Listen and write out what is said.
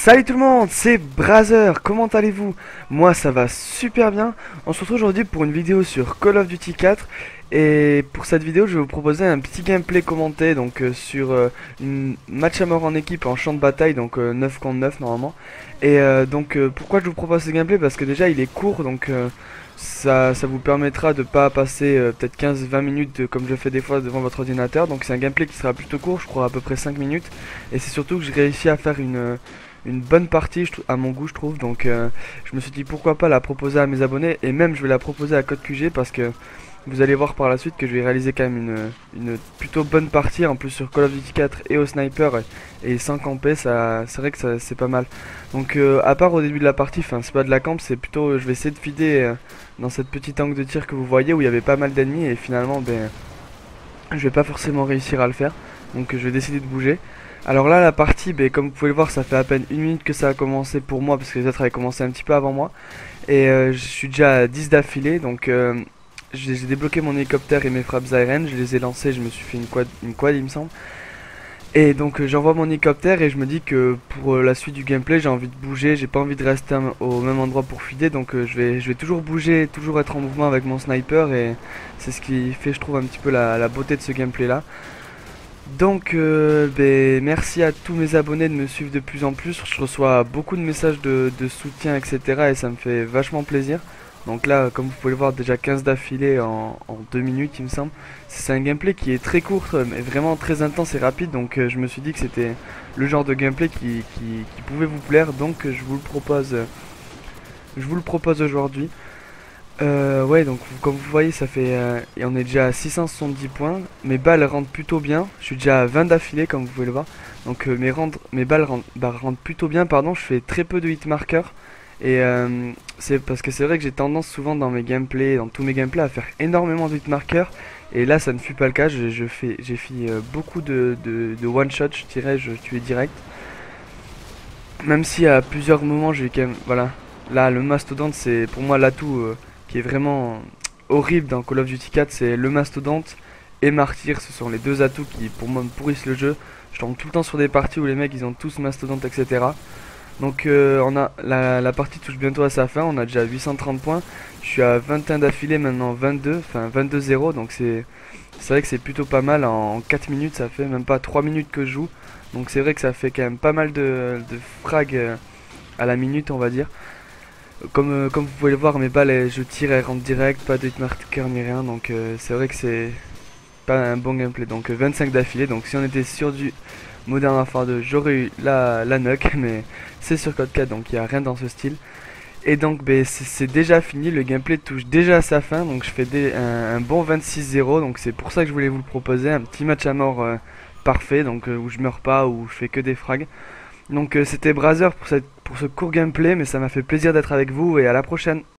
Salut tout le monde, c'est Brazzer, comment allez-vous? Moi ça va super bien. On se retrouve aujourd'hui pour une vidéo sur Call of Duty 4. Et pour cette vidéo je vais vous proposer un petit gameplay commenté donc sur une match à mort en équipe en champ de bataille, donc 9 contre 9 normalement. Et pourquoi je vous propose ce gameplay? Parce que déjà il est court, donc ça vous permettra de pas passer peut-être 15-20 minutes comme je fais des fois devant votre ordinateur. Donc c'est un gameplay qui sera plutôt court, je crois à peu près 5 minutes. Et c'est surtout que j'ai réussi à faire une bonne partie à mon goût, je trouve. Donc je me suis dit pourquoi pas la proposer à mes abonnés, et même je vais la proposer à Code QG parce que vous allez voir par la suite que je vais réaliser quand même une plutôt bonne partie en plus sur Call of Duty 4 et au sniper, et sans camper. Ça c'est vrai que c'est pas mal. Donc à part au début de la partie, enfin c'est pas de la camp, c'est plutôt je vais essayer de fider dans cette petite angle de tir que vous voyez où il y avait pas mal d'ennemis, et finalement je vais pas forcément réussir à le faire. Donc je vais décider de bouger. Alors là la partie, comme vous pouvez le voir, ça fait à peine une minute que ça a commencé pour moi, parce que les autres avaient commencé un petit peu avant moi. Et je suis déjà à 10 d'affilée, donc j'ai débloqué mon hélicoptère et mes frappes aériennes, je les ai lancées, je me suis fait une quad il me semble. Et donc j'envoie mon hélicoptère et je me dis que pour la suite du gameplay j'ai envie de bouger, j'ai pas envie de rester au même endroit pour feeder. Donc je vais toujours bouger, toujours être en mouvement avec mon sniper, et c'est ce qui fait, je trouve, un petit peu la beauté de ce gameplay là. Donc merci à tous mes abonnés de me suivre de plus en plus. Je reçois beaucoup de messages de soutien, etc. et ça me fait vachement plaisir. Donc là, comme vous pouvez le voir, déjà 15 d'affilée en 2 minutes il me semble. C'est un gameplay qui est très court mais vraiment très intense et rapide. Donc je me suis dit que c'était le genre de gameplay qui pouvait vous plaire. Donc je vous le propose aujourd'hui. Ouais, donc comme vous voyez, ça fait et on est déjà à 670 points. Mes balles rentrent plutôt bien. Je suis déjà à 20 d'affilée comme vous pouvez le voir. Donc mes balles rentrent plutôt bien, pardon. Je fais très peu de hit markers. Et c'est parce que c'est vrai que j'ai tendance souvent dans mes gameplays, dans tous mes gameplays, à faire énormément de hit markers. Et là ça ne fut pas le cas. J'ai fait beaucoup de one shot, je dirais. Je tuais direct. Même si à plusieurs moments j'ai eu quand même, voilà. Là le mastodonte, c'est pour moi l'atout qui est vraiment horrible dans Call of Duty 4. C'est le mastodonte et martyr, ce sont les deux atouts qui pour moi me pourrissent le jeu. Je tombe tout le temps sur des parties où les mecs ils ont tous mastodonte, etc. Donc on a la partie touche bientôt à sa fin, on a déjà 830 points. Je suis à 21 d'affilée maintenant, 22, enfin 22-0. Donc c'est vrai que c'est plutôt pas mal. En 4 minutes, ça fait même pas 3 minutes que je joue. Donc c'est vrai que ça fait quand même pas mal de frags à la minute, on va dire. Comme vous pouvez le voir, mes balles, je tire, elles rentrent direct, pas de hitmarker ni rien. Donc c'est vrai que c'est pas un bon gameplay. Donc 25 d'affilée. Donc si on était sur du Modern Warfare 2, j'aurais eu la knock, mais c'est sur Code 4, donc il n'y a rien dans ce style. Et donc c'est déjà fini, le gameplay touche déjà à sa fin. Donc je fais un bon 26-0. Donc c'est pour ça que je voulais vous le proposer, un petit match à mort parfait, donc où je meurs pas, où je fais que des frags. Donc c'était Brazzer pour ce court gameplay, mais ça m'a fait plaisir d'être avec vous, et à la prochaine.